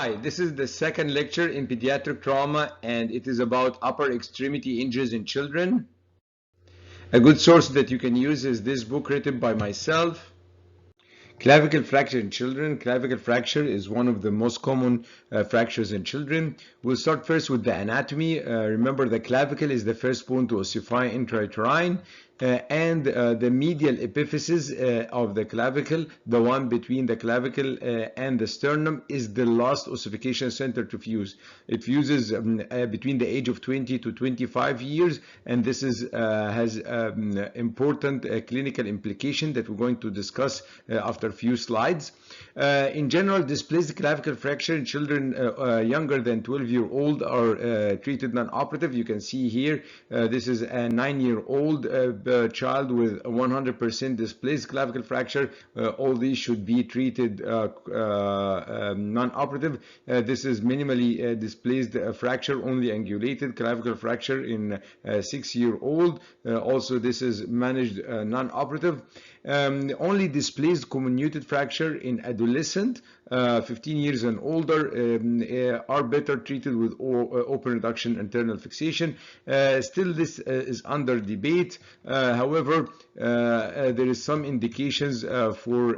Hi, this is the second lecture in pediatric trauma, and it is about upper extremity injuries in children. A good source that you can use is this book written by myself. Clavicle fracture in children. Clavicle fracture is one of the most common fractures in children. We'll start first with the anatomy. Remember, the clavicle is the first bone to ossify intrauterine. And the medial epiphysis of the clavicle, the one between the clavicle and the sternum, is the last ossification center to fuse. It fuses between the age of 20 to 25 years, and this has important clinical implication that we're going to discuss after a few slides. In general, displaced clavicle fracture in children younger than 12-year-old are treated non-operative. You can see here, this is a 9-year-old child with 100% displaced clavicle fracture. All these should be treated non-operative. This is minimally displaced fracture, only angulated clavicle fracture in a 6-year-old. Also, this is managed non-operative. Only displaced comminuted fracture in adolescent 15 years and older are better treated with open reduction internal fixation. Still, this is under debate. However, there is some indications for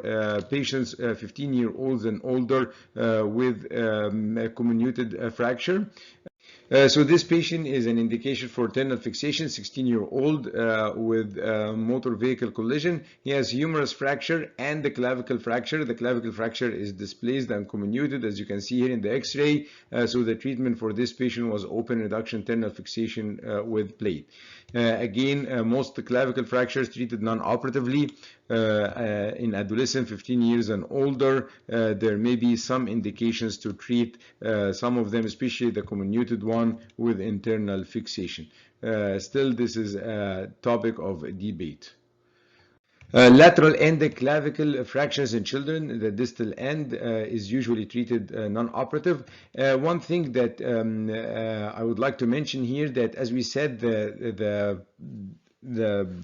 patients 15-year-olds and older with comminuted fracture. So this patient is an indication for internal fixation, 16-year-old with motor vehicle collision. He has humerus fracture and the clavicle fracture. The clavicle fracture is displaced and comminuted, as you can see here in the X-ray. So the treatment for this patient was open reduction internal fixation with plate. Again, most clavicle fractures treated non-operatively. In adolescent 15 years and older, there may be some indications to treat some of them, especially the comminuted one, with internal fixation. Still, this is a topic of debate. Lateral end clavicle fractures in children, the distal end is usually treated non-operative. One thing that I would like to mention here, that as we said, the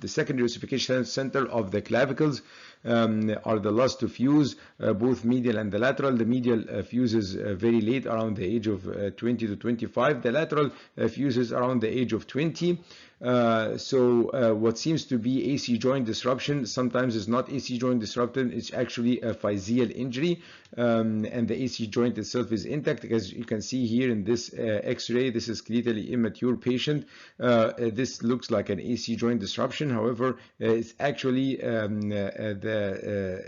secondary ossification center of the clavicles are the last to fuse, both medial and the lateral. The medial fuses very late, around the age of 20 to 25. The lateral fuses around the age of 20. So what seems to be AC joint disruption sometimes is not AC joint disruption, it's actually a physeal injury, and the AC joint itself is intact. As you can see here in this X-ray, this is clearly immature patient. This looks like an AC joint disruption. However, it's actually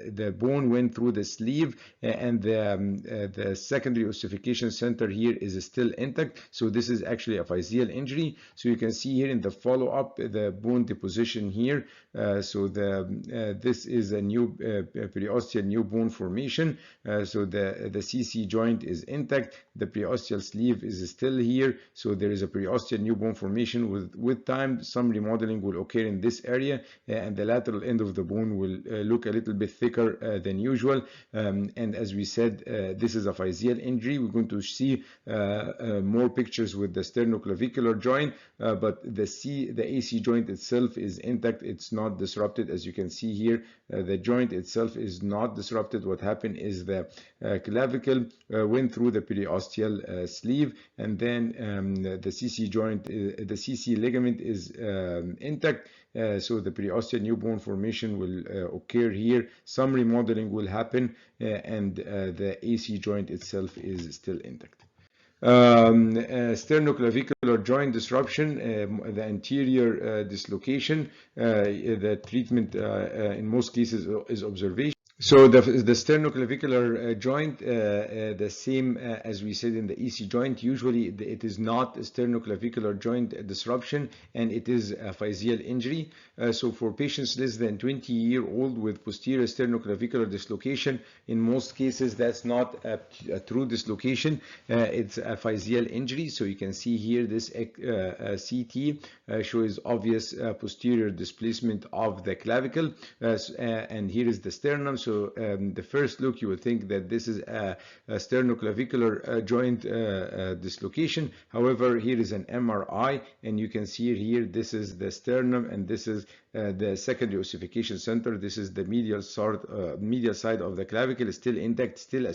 the bone went through the sleeve, and the secondary ossification center here is still intact. So this is actually a physeal injury. So you can see here in the follow-up the bone deposition here. So this is a new periosteal new bone formation. So the CC joint is intact. The periosteal sleeve is still here. So there is a periosteal new bone formation. With time, some remodeling will occur in this area, and the lateral end of the bone will look a little bit thicker than usual. And as we said, this is a physeal injury. We're going to see more pictures with the sternoclavicular joint, but the AC joint itself is intact. It's not disrupted. As you can see here, the joint itself is not disrupted. What happened is the clavicle went through the periosteal sleeve, and then the CC joint, the CC ligament is intact. So the periosteal new bone formation will occur here. Some remodeling will happen, and the AC joint itself is still intact. Sternoclavicular joint disruption, the anterior dislocation. The treatment in most cases is observation. So the sternoclavicular joint, the same as we said in the EC joint, usually it is not a sternoclavicular joint disruption, and it is a physeal injury. So for patients less than 20-year-old with posterior sternoclavicular dislocation, in most cases that's not a true dislocation, it's a physeal injury. So you can see here this CT shows obvious posterior displacement of the clavicle, and here is the sternum. So the first look, you would think that this is a sternoclavicular joint dislocation. However, here is an MRI, and you can see here this is the sternum, and this is the secondary ossification center. This is the medial side of the clavicle, is still intact, still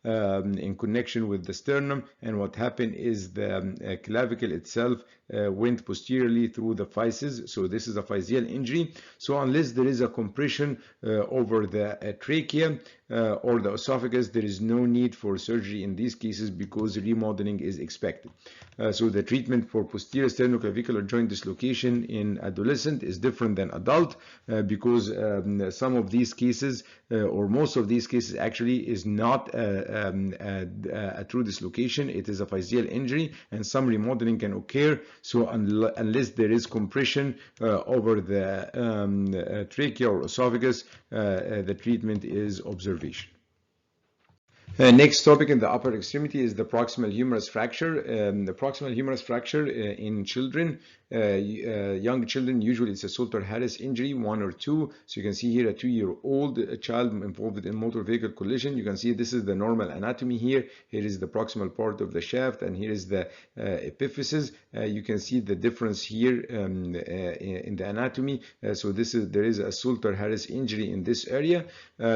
in connection with the sternum. And what happened is the clavicle itself went posteriorly through the physis. So this is a physeal injury. So unless there is a compression over the trachea or the esophagus, there is no need for surgery in these cases because remodeling is expected. So the treatment for posterior sternoclavicular joint dislocation in adolescent is different than adult because some of these cases or most of these cases actually is not a true dislocation. It is a physeal injury, and some remodeling can occur. So unless there is compression over the trachea or esophagus, the treatment is observation. Next topic in the upper extremity is the proximal humerus fracture. The proximal humerus fracture in children, young children, usually it's a Salter-Harris injury, 1 or 2. So you can see here a 2-year-old child involved in motor vehicle collision. You can see this is the normal anatomy here. Here is the proximal part of the shaft, and here is the epiphysis. You can see the difference here in the anatomy. So there is a Salter-Harris injury in this area.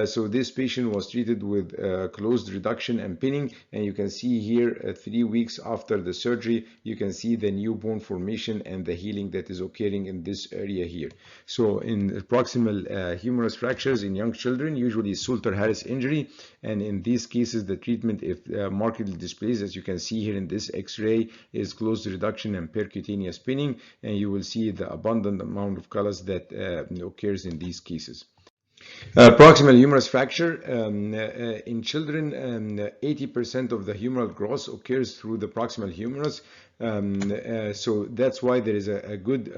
So this patient was treated with closed reduction and pinning, and you can see here 3 weeks after the surgery, you can see the new bone formation and the healing that is occurring in this area here. So in proximal humerus fractures in young children, usually Salter-Harris injury, and in these cases the treatment, if markedly displaced, as you can see here in this x-ray, is closed reduction and percutaneous pinning, and you will see the abundant amount of callus that occurs in these cases. Proximal humerus fracture in children, 80% of the humeral growth occurs through the proximal humerus. So that's why there is a good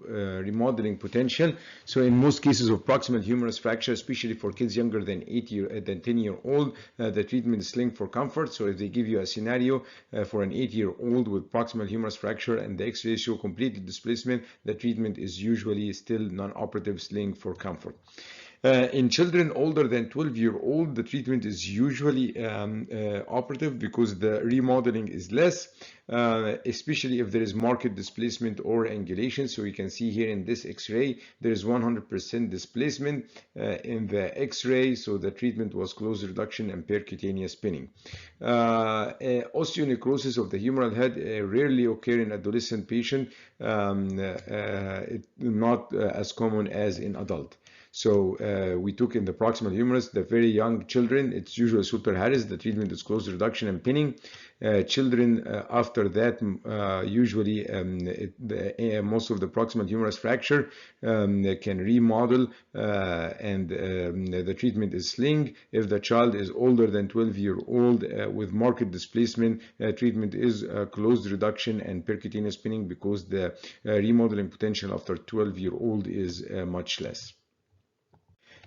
remodeling potential. So in most cases of proximal humerus fracture, especially for kids younger than 10-year-old, the treatment is sling for comfort. So if they give you a scenario for an 8-year-old with proximal humerus fracture and the X-ray show complete displacement, the treatment is usually still non-operative sling for comfort. In children older than 12-year-old, the treatment is usually operative because the remodeling is less, especially if there is marked displacement or angulation. So you can see here in this X-ray, there is 100% displacement in the X-ray. So the treatment was closed reduction and percutaneous pinning. Osteonecrosis of the humeral head rarely occur in adolescent patient, not as common as in adult. So we took in the proximal humerus the very young children. It's usually Salter-Harris. The treatment is closed reduction and pinning. Children after that, usually most of the proximal humerus fracture can remodel, and the treatment is sling. If the child is older than 12-year-old with marked displacement, treatment is closed reduction and percutaneous pinning because the remodeling potential after 12-year-old is much less.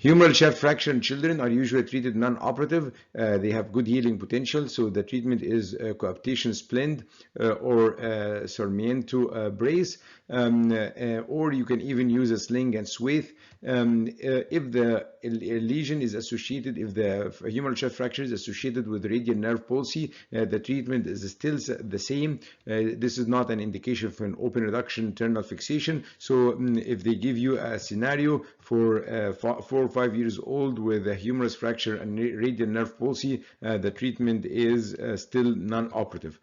Humeral shaft fracture in children are usually treated non-operative. They have good healing potential, so the treatment is coaptation splint or Sarmiento brace, or you can even use a sling and swathe. If the lesion is associated, if the humeral shaft fracture is associated with radial nerve palsy, the treatment is still the same. This is not an indication for an open reduction internal fixation. So if they give you a scenario for 4 or 5 years old with a humerus fracture and radial nerve palsy, the treatment is still non-operative.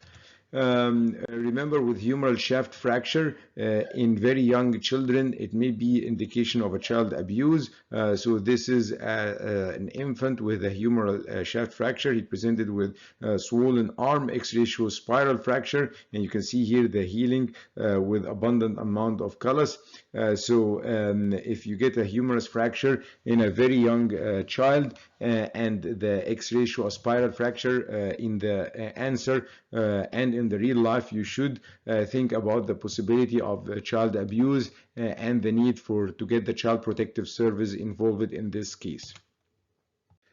Remember, with humeral shaft fracture in very young children, it may be indication of a child abuse. So this is an infant with a humeral shaft fracture. He presented with swollen arm, X-ray shows spiral fracture, and you can see here the healing with abundant amount of callus. So if you get a humerus fracture in a very young child and the X-ray show a spiral fracture in the answer and in the real life, you should think about the possibility of child abuse and the need to get the child protective service involved in this case.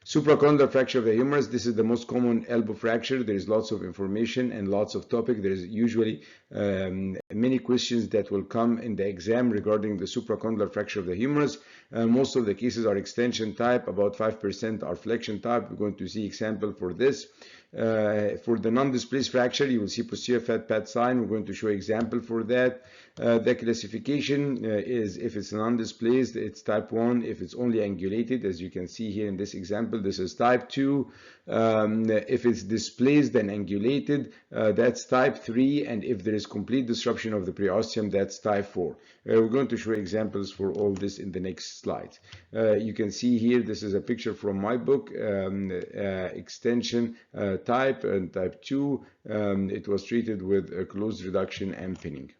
Supracondylar fracture of the humerus. This is the most common elbow fracture. There is lots of information and lots of topic. There is usually many questions that will come in the exam regarding the supracondylar fracture of the humerus. Most of the cases are extension type. About 5% are flexion type. We're going to see example for this. For the non-displaced fracture, you will see posterior fat pad sign. We're going to show example for that. The classification is if it's non-displaced, it's type 1. If it's only angulated, as you can see here in this example, this is type 2. If it's displaced and angulated, that's type 3. And if there is complete disruption of the periosteum, that's type 4. We're going to show examples for all this in the next slide. You can see here, this is a picture from my book, extension type and type 2. It was treated with a closed reduction and pinning.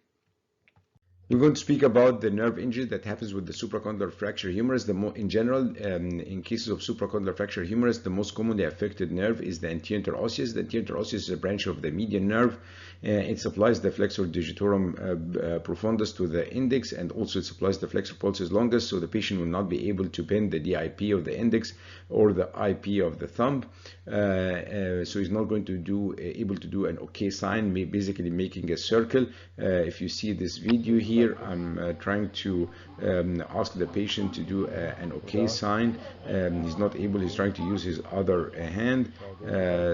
We're going to speak about the nerve injury that happens with the supracondylar fracture humerus. In general, in cases of supracondylar fracture humerus, the most commonly affected nerve is the anterior interosseous. The anterior interosseous is a branch of the median nerve. It supplies the flexor digitorum profundus to the index, and also it supplies the flexor pulsus longus, so the patient will not be able to bend the DIP of the index or the IP of the thumb. So he's not going to be able to do an OK sign, basically making a circle. If you see this video here, I'm trying to ask the patient to do an OK sign. He's not able, he's trying to use his other hand.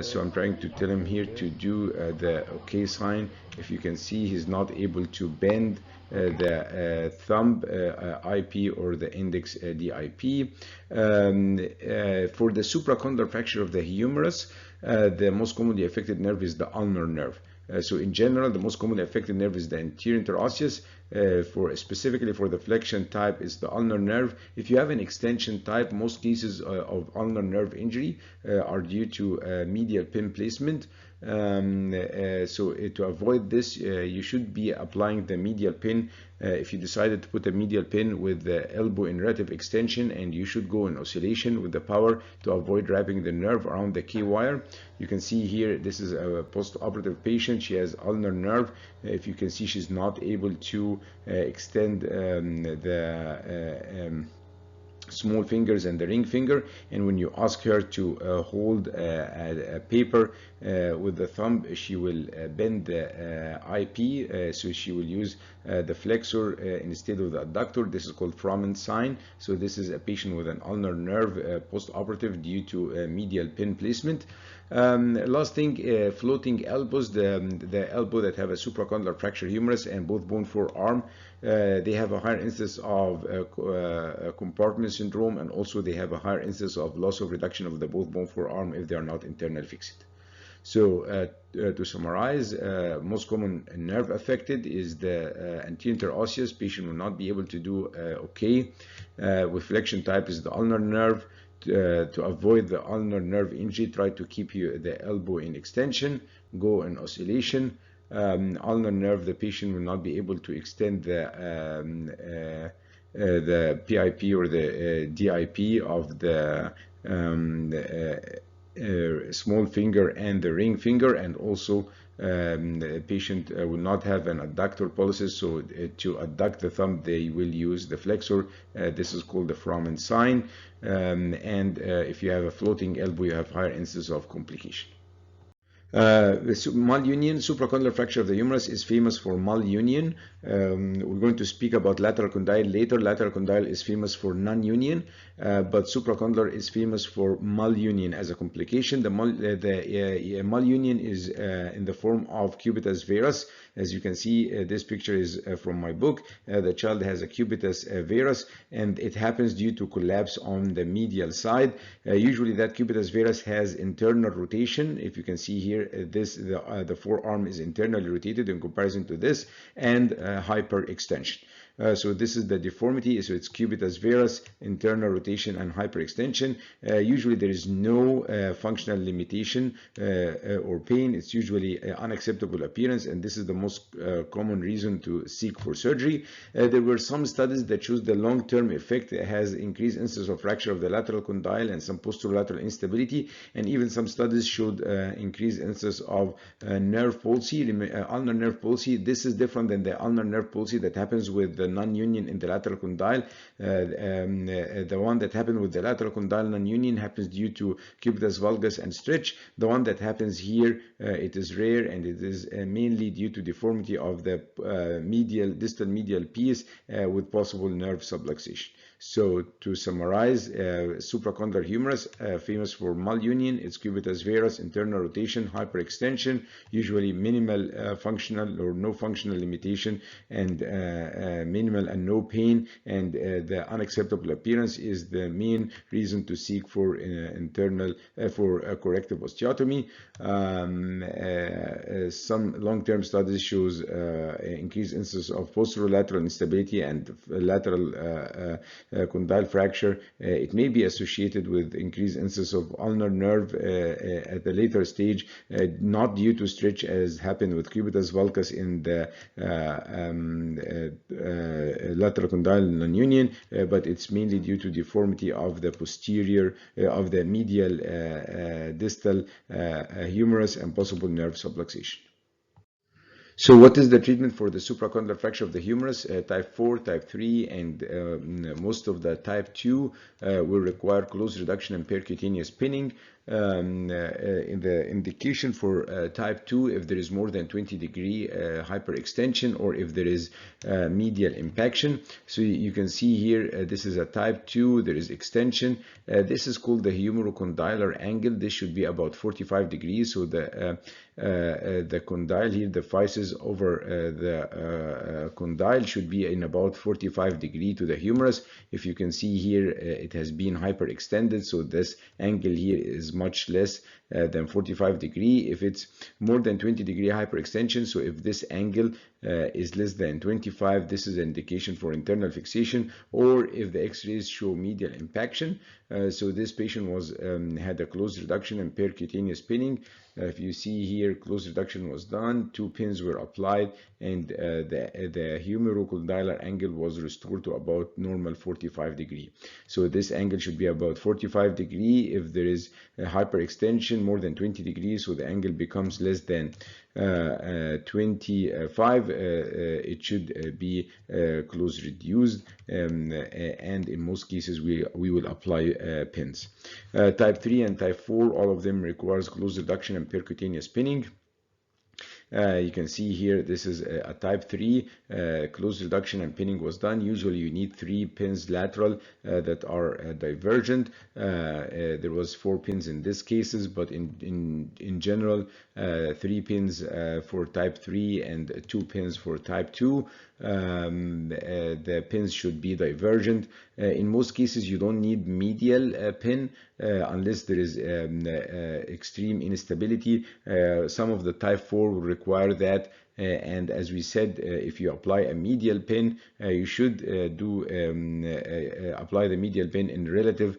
So I'm trying to tell him here to do the OK sign. If you can see, he's not able to bend the thumb IP or the index DIP. For the supracondylar fracture of the humerus, the most commonly affected nerve is the ulnar nerve. So in general, the most commonly affected nerve is the anterior interosseous. Specifically for the flexion type is the ulnar nerve. If you have an extension type, most cases of ulnar nerve injury are due to medial pin placement. So to avoid this, you should be applying the medial pin. If you decided to put a medial pin with the elbow in relative extension, and you should go in oscillation with the power to avoid wrapping the nerve around the K wire. You can see here, this is a post-operative patient. She has ulnar nerve. If you can see, she's not able to extend the small fingers and the ring finger, and when you ask her to hold a paper with the thumb, she will bend the IP, so she will use the flexor instead of the adductor. This is called Froment sign. So this is a patient with an ulnar nerve post-operative due to medial pin placement. Last thing, floating elbows, the elbow that have a supracondylar fracture humerus and both bone forearm, they have a higher incidence of compartment syndrome, and also they have a higher incidence of loss of reduction of the both bone forearm if they are not internal fixed. So to summarize, most common nerve affected is the anterior interosseous. Patient will not be able to do OK. With flexion type is the ulnar nerve. To avoid the ulnar nerve injury, try to keep the elbow in extension, go in oscillation. Ulnar nerve, the patient will not be able to extend the PIP or the DIP of the small finger and the ring finger, and also the patient will not have an adductor pulsus, so to adduct the thumb they will use the flexor. This is called the Froment sign, and if you have a floating elbow, you have higher incidence of complication. Malunion, supracondylar fracture of the humerus, is famous for malunion. We're going to speak about lateral condyle later. Lateral condyle is famous for non-union, but supracondylar is famous for malunion as a complication. The malunion is in the form of cubitus varus. As you can see, this picture is from my book. The child has a cubitus varus, and it happens due to collapse on the medial side. Usually that cubitus varus has internal rotation. If you can see here, the forearm is internally rotated in comparison to this, and hyperextension. So this is the deformity. So it's cubitus varus, internal rotation, and hyperextension. Usually there is no functional limitation or pain. It's usually unacceptable appearance, and this is the most common reason to seek for surgery. There were some studies that shows the long-term effect has increased incidence of fracture of the lateral condyle and some posterolateral instability, and even some studies showed increased incidence of nerve palsy, ulnar nerve palsy. This is different than the ulnar nerve palsy that happens with the non-union in the lateral condyle. The one that happened with the lateral condyle non-union happens due to cubitus valgus and stretch. The one that happens here, it is rare, and it is mainly due to deformity of the distal medial piece with possible nerve subluxation. So to summarize, supracondylar humerus, famous for malunion, its cubitus varus, internal rotation, hyperextension, usually minimal functional or no functional limitation, and minimal and no pain, and the unacceptable appearance is the main reason to seek for corrective osteotomy. Some long-term studies shows increased incidence of posterolateral instability and lateral condyle fracture. It may be associated with increased incidence of ulnar nerve at the later stage, not due to stretch as happened with cubitus valgus in the lateral condyle non-union, but it's mainly due to deformity of the posterior of the medial distal humerus and possible nerve subluxation. So what is the treatment for the supracondylar fracture of the humerus? Type 4, type 3, and most of the type 2 will require close reduction and percutaneous pinning. In the indication for type 2, if there is more than 20-degree hyperextension, or if there is medial impaction. So you can see here, this is a type 2, there is extension. This is called the humerocondylar angle. This should be about 45 degrees. So the condyle here, the physis over the condyle should be in about 45 degree to the humerus. If you can see here, it has been hyperextended, so this angle here is much less than 45 degree. If it's more than 20-degree hyperextension, so if this angle is less than 25, this is an indication for internal fixation, or if the x-rays show medial impaction. So this patient had a close reduction and percutaneous pinning. If you see here, close reduction was done, 2 pins were applied, and the humerocondylar angle was restored to about normal 45 degree. So this angle should be about 45 degree. If there is a hyperextension more than 20 degrees, so the angle becomes less than 25, it should be close reduced, and in most cases we will apply pins. Type 3 and type 4, all of them requires close reduction and percutaneous pinning. You can see here, this is a type 3, close reduction and pinning was done. Usually you need 3 pins lateral that are divergent. There was 4 pins in this cases, but in general 3 pins for type 3 and 2 pins for type 2. The pins should be divergent. In most cases you don't need medial pin unless there is extreme instability. Some of the type 4 will require that, and as we said, if you apply a medial pin, you should apply the medial pin in relative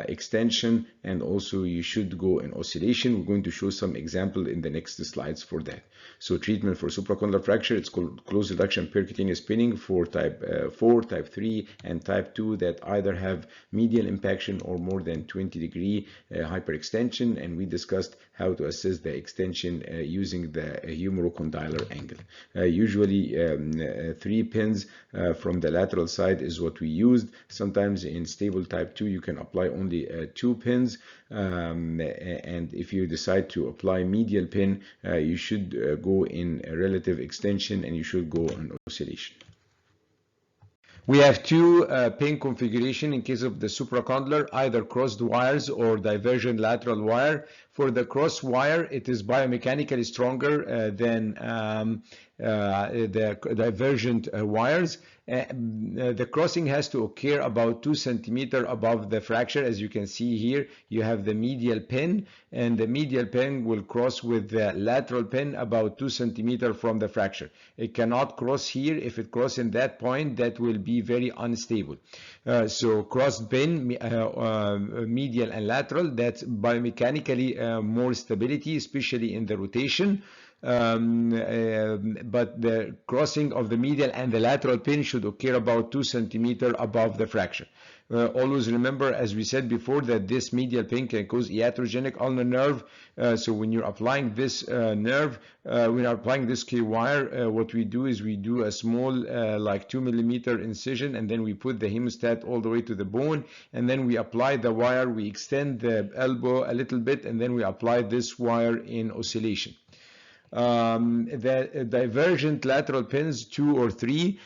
extension, and also you should go in oscillation. We're going to show some example in the next slides for that. So treatment for supracondylar fracture, it's called close reduction percutaneous pinning for type 4, type 3, and type 2 that either have medial impaction or more than 20-degree hyperextension, and we discussed how to assess the extension using the humerocondylar angle. Usually 3 pins from the lateral side is what we used. Sometimes in stable type 2 you can apply only 2 pins, and if you decide to apply medial pin, you should go in a relative extension, and you should go on oscillation. We have 2 pin configuration in case of the supracondylar, either crossed wires or divergent lateral wire. For the cross wire, it is biomechanically stronger than the divergent wires. The crossing has to occur about 2 centimeters above the fracture. As you can see here, you have the medial pin, and the medial pin will cross with the lateral pin about 2 centimeters from the fracture. It cannot cross here. If it crosses in that point, that will be very unstable. So crossed pin, medial and lateral, that's biomechanically more stability, especially in the rotation. But the crossing of the medial and the lateral pin should occur about 2 centimeters above the fracture. Always remember, as we said before, that this medial pin can cause iatrogenic ulnar nerve. So when you're applying this nerve, when you're applying this K-wire, what we do is we do a small like 2 millimeter incision, and then we put the hemostat all the way to the bone, and then we apply the wire, we extend the elbow a little bit, and then we apply this wire in oscillation. The divergent lateral pins, 2 or 3,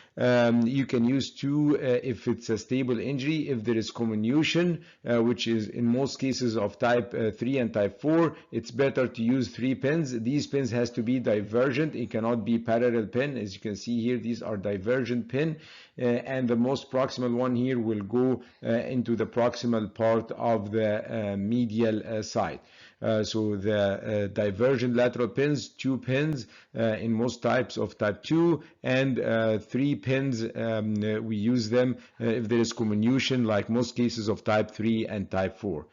you can use 2 if it's a stable injury. If there is comminution, which is in most cases of type 3 and type 4, it's better to use 3 pins. These pins has to be divergent. It cannot be parallel pin. As you can see here, these are divergent pin, and the most proximal one here will go into the proximal part of the medial side. So the divergent lateral pins, 2 pins in most types of type 2, and 3 pins, we use them if there is comminution, like most cases of type 3 and type 4.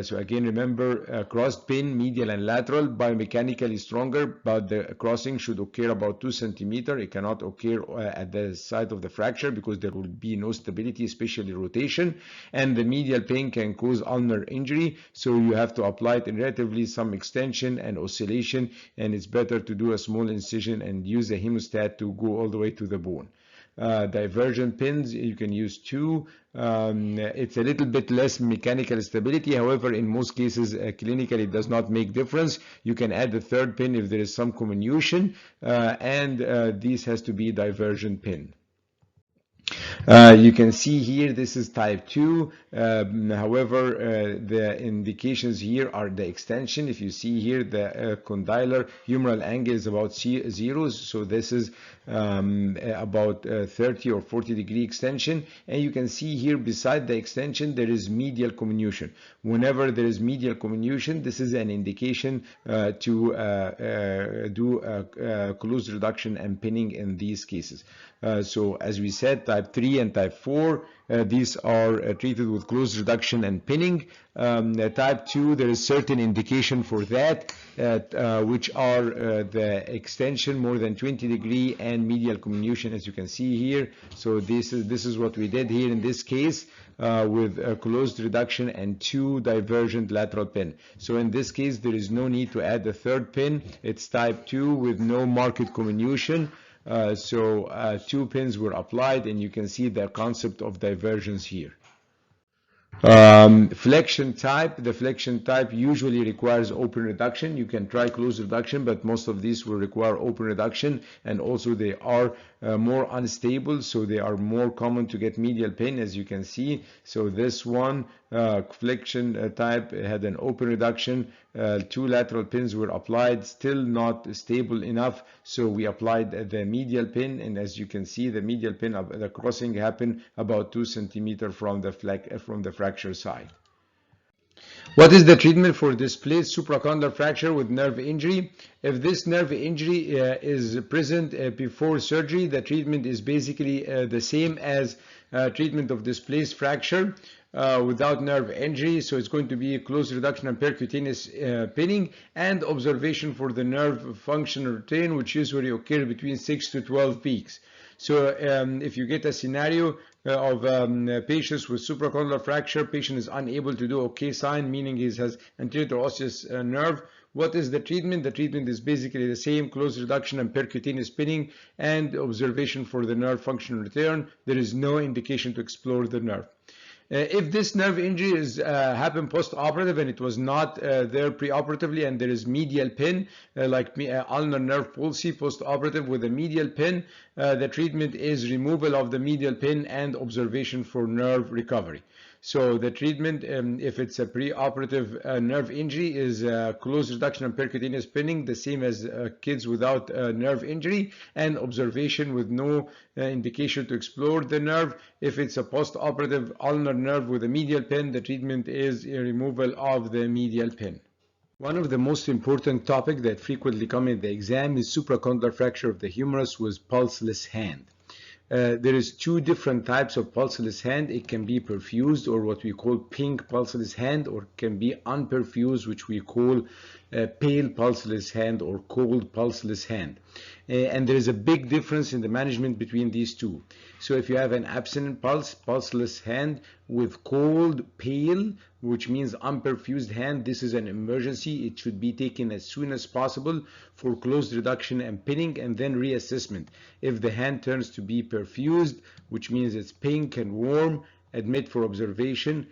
So again, remember, crossed pin, medial and lateral, biomechanically stronger, but the crossing should occur about 2 centimeters. It cannot occur at the site of the fracture because there will be no stability, especially rotation. And the medial pin can cause ulnar injury, so you have to apply it in relatively some extension and oscillation, and it's better to do a small incision and use a hemostat to go all the way to the bone. Divergent pins, you can use 2. It's a little bit less mechanical stability. However, in most cases, clinically, it does not make difference. You can add the 3rd pin if there is some comminution, and this has to be divergent pin. You can see here this is type 2. However, the indications here are the extension. If you see here, the condylar humeral angle is about 0, so this is about 30 or 40 degree extension. And you can see here beside the extension there is medial comminution. Whenever there is medial comminution, this is an indication to do closed reduction and pinning in these cases. So as we said, type 3 and type 4, these are treated with closed reduction and pinning. Type 2, there is certain indication for that, which are the extension more than 20 degree and medial comminution, as you can see here. So this is what we did here in this case with a closed reduction and 2 divergent lateral pin. So in this case, there is no need to add the 3rd pin. It's type 2 with no marked comminution. So 2 pins were applied, and you can see the concept of divergence here. Flexion type, the flexion type usually requires open reduction. You can try closed reduction, but most of these will require open reduction, and also they are more unstable, so they are more common to get medial pain, as you can see. So this one, flexion type, had an open reduction. 2 lateral pins were applied, still not stable enough, so we applied the medial pin, and as you can see, the medial pin, the crossing happened about 2 centimeters from the fracture side. What is the treatment for displaced supracondylar fracture with nerve injury? If this nerve injury is present before surgery, the treatment is basically the same as treatment of displaced fracture without nerve injury. So it's going to be a closed reduction and percutaneous pinning and observation for the nerve function return, which usually occur between 6 to 12 weeks. So if you get a scenario of patients with supracondylar fracture, patient is unable to do OK sign, meaning he has anterior osseous nerve. What is the treatment? The treatment is basically the same: closed reduction and percutaneous pinning and observation for the nerve function return. There is no indication to explore the nerve. If this nerve injury is happened post-operative and it was not there preoperatively, and there is medial pin, like ulnar nerve palsy post-operative with a medial pin, the treatment is removal of the medial pin and observation for nerve recovery. So the treatment, if it's a preoperative nerve injury, is closed reduction and percutaneous pinning, the same as kids without nerve injury, and observation with no indication to explore the nerve. If it's a post-operative ulnar nerve with a medial pin, the treatment is a removal of the medial pin. One of the most important topics that frequently come in the exam is supracondylar fracture of the humerus with pulseless hand. There is 2 different types of pulseless hand. It can be perfused, or what we call pink pulseless hand, or can be unperfused, which we call pale pulseless hand or cold pulseless hand. And there is a big difference in the management between these two. So if you have an abstinent pulse, pulseless hand with cold, pale, which means unperfused hand, this is an emergency. It should be taken as soon as possible for closed reduction and pinning, and then reassessment. If the hand turns to be perfused, which means it's pink and warm, admit for observation.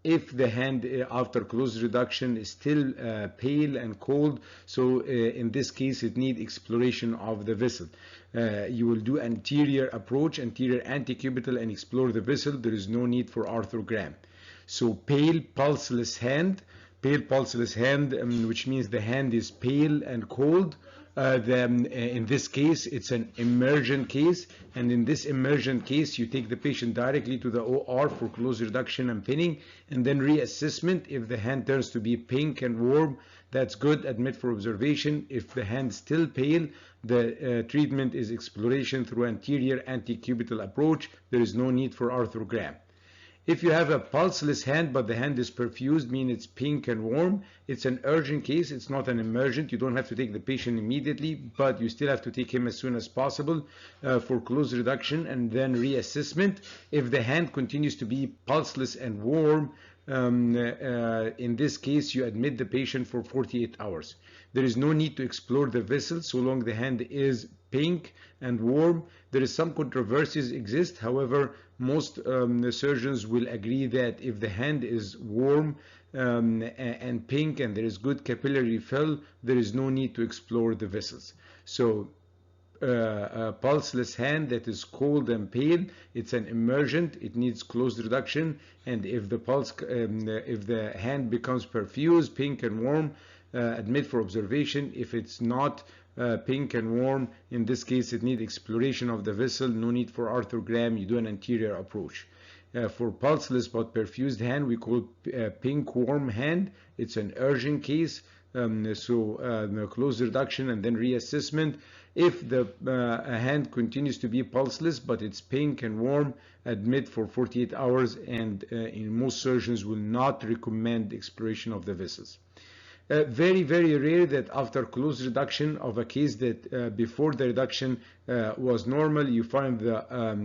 If the hand after closed reduction is still pale and cold, so in this case it needs exploration of the vessel. You will do anterior approach, anterior antecubital, and explore the vessel. There is no need for arthrogram. So pale pulseless hand, which means the hand is pale and cold. In this case, it's an emergent case, and in this emergent case, you take the patient directly to the OR for closed reduction and pinning, and then reassessment. If the hand turns to be pink and warm, that's good, admit for observation. If the hand is still pale, the treatment is exploration through anterior antecubital approach. There is no need for arthrogram. If you have a pulseless hand, but the hand is perfused, meaning it's pink and warm, it's an urgent case. It's not an emergent. You don't have to take the patient immediately, but you still have to take him as soon as possible for closed reduction and then reassessment. If the hand continues to be pulseless and warm, in this case, you admit the patient for 48 hours. There is no need to explore the vessel so long the hand is pink and warm. There is some controversies exist. However, most surgeons will agree that if the hand is warm and pink and there is good capillary fill, there is no need to explore the vessels. So a pulseless hand that is cold and pale, it's an emergent, it needs closed reduction, and if the hand becomes perfused, pink and warm, admit for observation. If it's not pink and warm, in this case it needs exploration of the vessel, no need for arthrogram, you do an anterior approach. For pulseless but perfused hand, we call pink warm hand. It's an urgent case, closed reduction and then reassessment. If the hand continues to be pulseless but it's pink and warm, admit for 48 hours, and in most surgeons will not recommend exploration of the vessels. Very, very rare that after closed reduction of a case that before the reduction was normal, you find the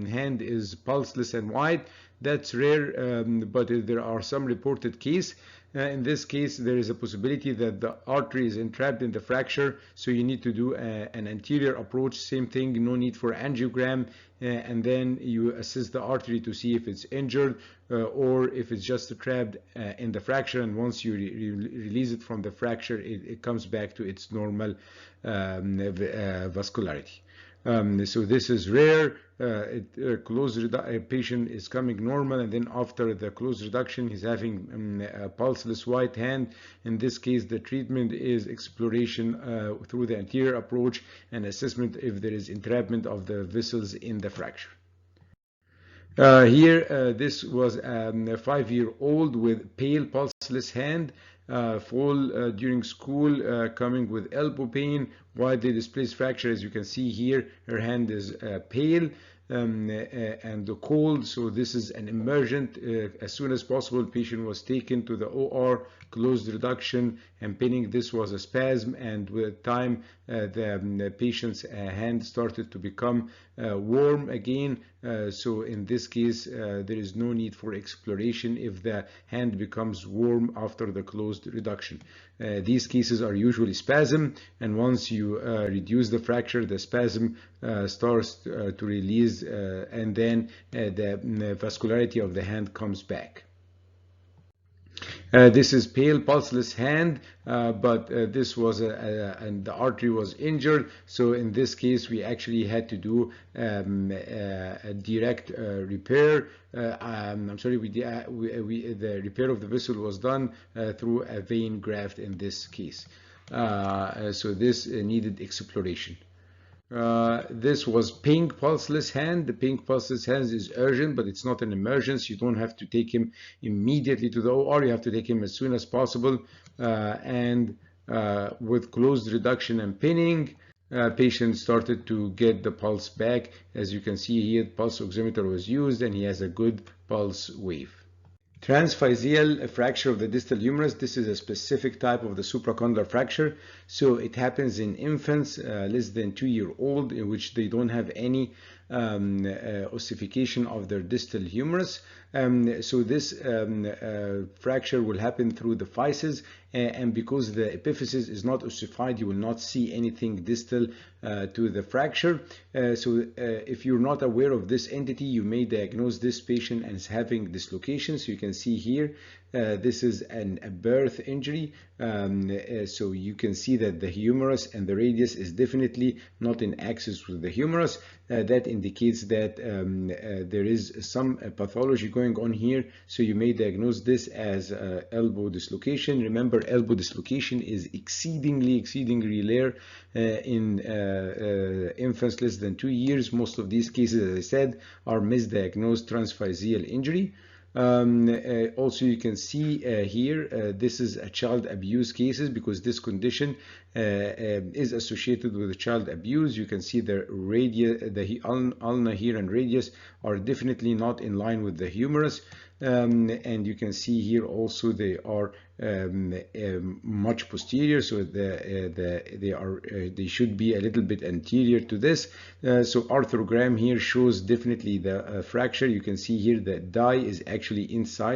hand is pulseless and white. That's rare, but there are some reported cases. In this case, there is a possibility that the artery is entrapped in the fracture, so you need to do an anterior approach. Same thing, no need for angiogram, and then you assess the artery to see if it's injured or if it's just trapped in the fracture, and once you release it from the fracture, it comes back to its normal vascularity. So this is rare. A patient is coming normal, and then after the closed reduction he's having a pulseless white hand. In this case, the treatment is exploration through the anterior approach and assessment if there is entrapment of the vessels in the fracture. This was a 5-year-old with pale pulseless hand, fall during school, coming with elbow pain, widely displaced fracture. As you can see here, her hand is pale and cold, so this is an emergent. As soon as possible, patient was taken to the OR, closed reduction and pinning. This was a spasm, and with time the patient's hand started to become warm again. So in this case, there is no need for exploration if the hand becomes warm after the closed reduction. These cases are usually spasm, and once you reduce the fracture, the spasm starts to release, and then the vascularity of the hand comes back. This is pale pulseless hand, but this was and the artery was injured. So in this case, we actually had to do a direct repair. I'm sorry, the repair of the vessel was done through a vein graft in this case. So this needed exploration. This was pink pulseless hand. The pink pulseless hand is urgent, but it's not an emergency. You don't have to take him immediately to the OR. You have to take him as soon as possible. And with closed reduction and pinning, patient started to get the pulse back. As you can see here, the pulse oximeter was used, and he has a good pulse wave. Trans-Physeal fracture of the distal humerus. This is a specific type of the supracondylar fracture. So it happens in infants less than 2-year-old, in which they don't have any ossification of their distal humerus. So this fracture will happen through the physis, and because the epiphysis is not ossified, you will not see anything distal to the fracture. So if you're not aware of this entity, you may diagnose this patient as having dislocation. So you can see here, this is a birth injury. So you can see that the humerus and the radius is definitely not in axis with the humerus. That indicates that there is some pathology going on here. So you may diagnose this as elbow dislocation. Remember, elbow dislocation is exceedingly rare in infants less than 2 years. Most of these cases, as I said, are misdiagnosed transphyseal injury. Also, you can see here, this is a child abuse cases, because this condition is associated with child abuse. You can see the ulna here and radius are definitely not in line with the humerus. And you can see here also they are much posterior, so they should be a little bit anterior to this. So arthrogram here shows definitely the fracture. You can see here the dye is actually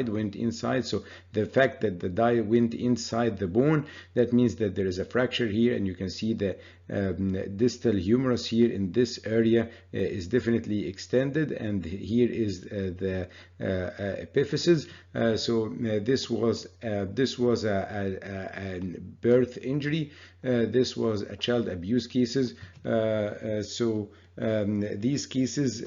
went inside. So the fact that the dye went inside the bone, that means that there is a fracture here, and you can see the distal humerus here in this area is definitely extended, and here is the epiphysis. So this was a birth injury. This was a child abuse cases. These cases,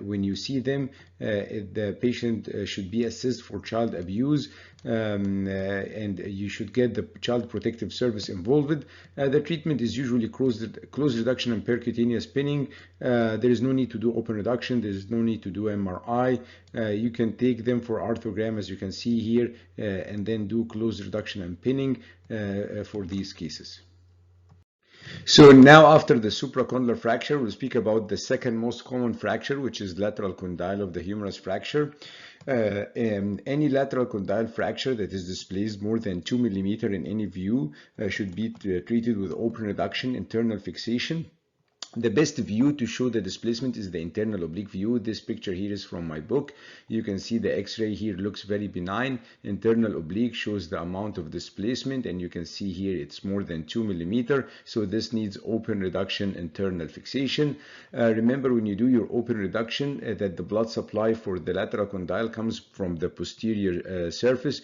when you see them, the patient should be assessed for child abuse, and you should get the child protective service involved. The treatment is usually close reduction and percutaneous pinning. There is no need to do open reduction. There is no need to do MRI. You can take them for arthrogram, as you can see here, and then do close reduction and pinning for these cases. So now, after the supracondylar fracture, we'll speak about the second most common fracture, which is lateral condyle of the humerus fracture. Any lateral condyle fracture that is displaced more than 2 millimeters in any view should be treated with open reduction, internal fixation. The best view to show the displacement is the internal oblique view. This picture here is from my book. You can see the x-ray here looks very benign. Internal oblique shows the amount of displacement, and you can see here it's more than 2 millimeters. So this needs open reduction, internal fixation. Remember, when you do your open reduction, that the blood supply for the lateral condyle comes from the posterior surface.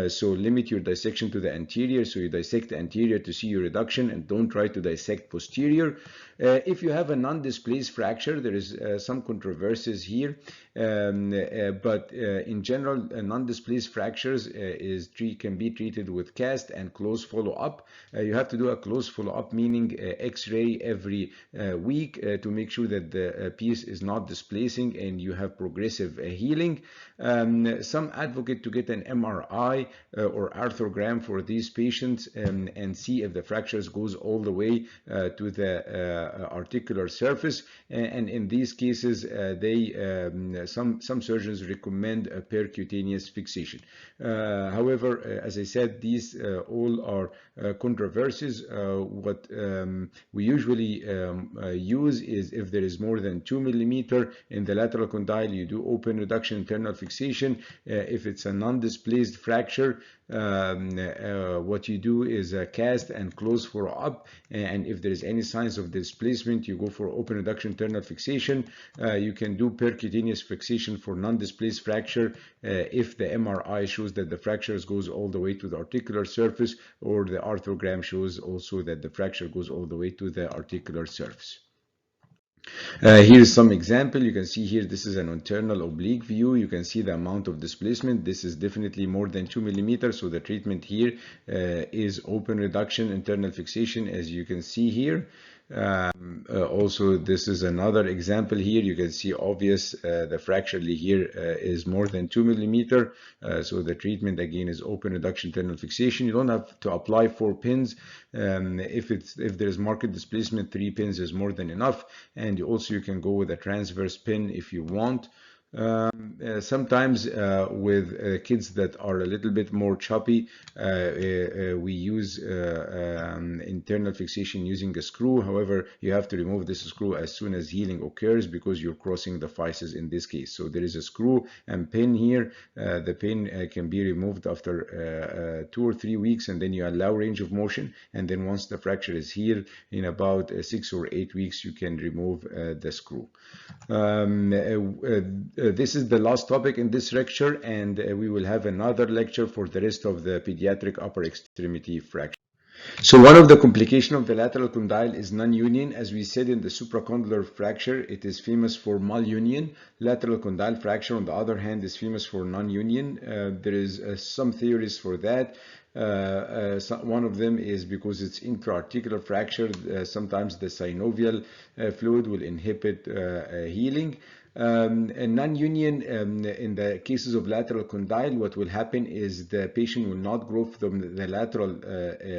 So limit your dissection to the anterior. So you dissect the anterior to see your reduction, and don't try to dissect posterior. If you have a non-displaced fracture, there is some controversies here, but in general, non-displaced fractures can be treated with cast and close follow-up. You have to do a close follow-up, meaning X-ray every week to make sure that the piece is not displacing and you have progressive healing. Some advocate to get an MRI or arthrogram for these patients and see if the fractures goes all the way to the articular surface, and in these cases some surgeons recommend a percutaneous fixation. However, as I said, these all are controversies. What we usually use is, if there is more than 2 millimeters in the lateral condyle, you do open reduction, internal fixation. If it's a non-displaced fracture, what you do is cast and close follow-up, and if there is any signs of displacement, you go for open reduction, internal fixation. You can do percutaneous fixation for non-displaced fracture if the MRI shows that the fractures goes all the way to the articular surface, or the arthrogram shows also that the fracture goes all the way to the articular surface. Here's some example. You can see here, this is an internal oblique view. You can see the amount of displacement. This is definitely more than 2 millimeters. So the treatment here is open reduction, internal fixation, as you can see here. Also, this is another example here. You can see obvious the fracture here is more than 2 millimeters. So the treatment again is open reduction, internal fixation. You don't have to apply 4 pins. If there is marked displacement, 3 pins is more than enough. And you can go with a transverse pin if you want. Sometimes with kids that are a little bit more choppy, we use internal fixation using a screw. However, you have to remove this screw as soon as healing occurs because you're crossing the physis in this case. So there is a screw and pin here. The pin can be removed after 2 or 3 weeks, and then you allow range of motion. And then once the fracture is healed, in about 6 or 8 weeks, you can remove the screw. This is the last topic in this lecture, and we will have another lecture for the rest of the pediatric upper extremity fracture. So one of the complications of the lateral condyle is nonunion. As we said in the supracondylar fracture, it is famous for malunion. Lateral condyle fracture, on the other hand, is famous for nonunion. There is some theories for that. One of them is because it's intra-articular fracture. Sometimes the synovial fluid will inhibit healing. Non-union, in the cases of lateral condyle, what will happen is the patient will not grow from the lateral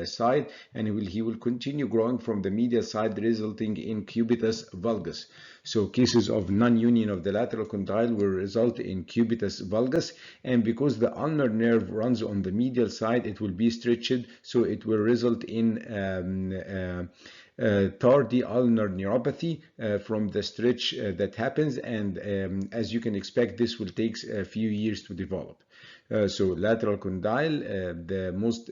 side, and he will continue growing from the medial side, resulting in cubitus valgus. So cases of non-union of the lateral condyle will result in cubitus valgus, and because the ulnar nerve runs on the medial side, it will be stretched, so it will result in tardy ulnar neuropathy from the stretch that happens, and as you can expect, this will take a few years to develop. So lateral condyle, the most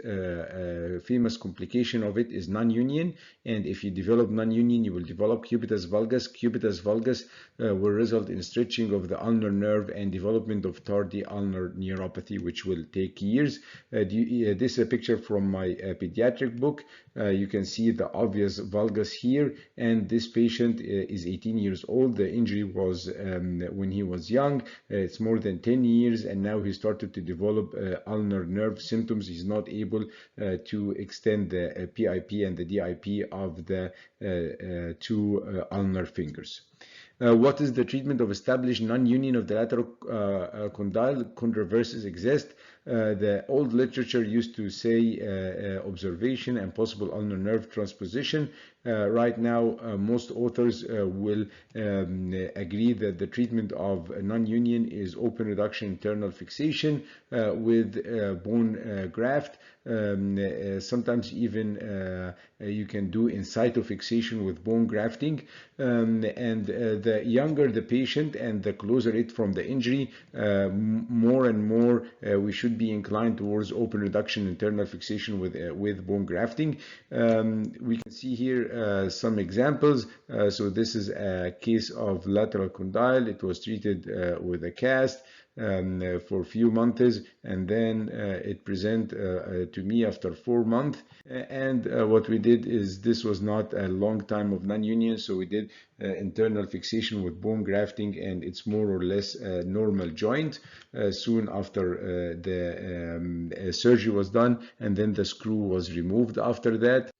famous complication of it is non-union, and if you develop non-union, you will develop cubitus valgus. Cubitus valgus will result in stretching of the ulnar nerve and development of tardy ulnar neuropathy, which will take years. This is a picture from my pediatric book. You can see the obvious valgus here, and this patient is 18 years old. The injury was when he was young. It's more than 10 years, and now he started to develop ulnar nerve symptoms. He's not able to extend the PIP and the DIP of the two ulnar fingers. What is the treatment of established non-union of the lateral condyle? Controversies exist. The old literature used to say observation and possible ulnar nerve transposition. Right now, most authors will agree that the treatment of non-union is open reduction internal fixation with bone graft. Sometimes even you can do in situ fixation with bone grafting, and the younger the patient and the closer it from the injury, more and more we should be inclined towards open reduction internal fixation with bone grafting. We can see here some examples. So this is a case of lateral condyle. It was treated with a cast for a few months, and then it presented to me after 4 months. And what we did is, this was not a long time of non-union, so we did internal fixation with bone grafting, and it's more or less a normal joint. Soon after the surgery was done, and then the screw was removed after that.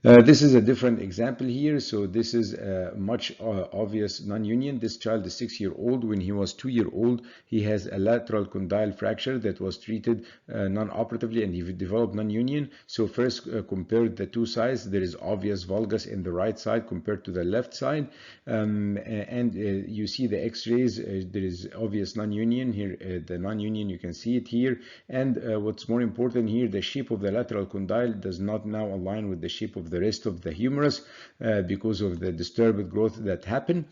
This is a different example here. So this is a much obvious non-union. This child is 6-year-old. When he was 2-year-old, he has a lateral condyle fracture that was treated non-operatively, and he developed non-union. So first compare the two sides. There is obvious valgus in the right side compared to the left side, and you see the x-rays. There is obvious non-union here. The non-union, you can see it here. And what's more important here, the shape of the lateral condyle does not now align with the shape of the rest of the humerus because of the disturbed growth that happened.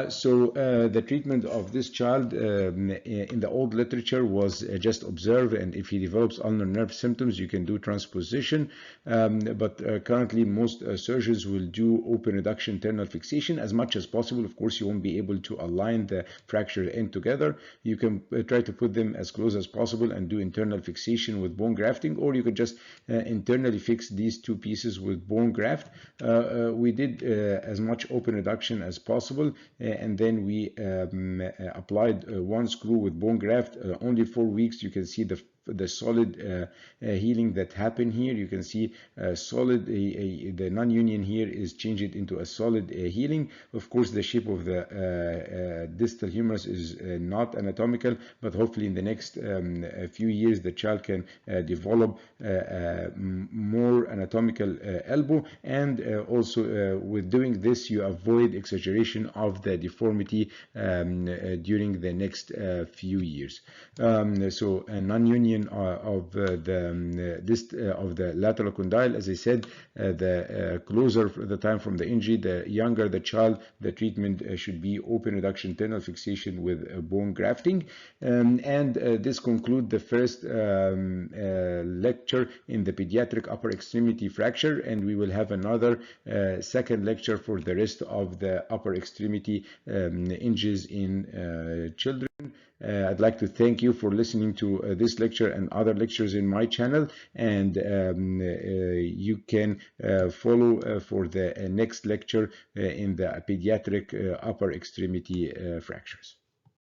So the treatment of this child in the old literature was just observe, and if he develops ulnar nerve symptoms, you can do transposition. But currently most surgeons will do open reduction internal fixation as much as possible. Of course, you won't be able to align the fractured end together. You can try to put them as close as possible and do internal fixation with bone grafting, or you could just internally fix these two pieces with bone graft. We did as much open reduction as possible, and then we applied one screw with bone graft. Only 4 weeks, you can see the the solid healing that happened here. You can see solid, the non-union here is changed into a solid healing. Of course, the shape of the distal humerus is not anatomical, but hopefully in the next few years the child can develop more anatomical elbow, and also with doing this you avoid exaggeration of the deformity during the next few years. So a non-union of the lateral condyle, as I said, the closer the time from the injury, the younger the child, the treatment should be open reduction tendon fixation with bone grafting. And this concludes the first lecture in the pediatric upper extremity fracture, and we will have another second lecture for the rest of the upper extremity injuries in children. I'd like to thank you for listening to this lecture and other lectures in my channel, and you can follow for the next lecture in the pediatric upper extremity fractures.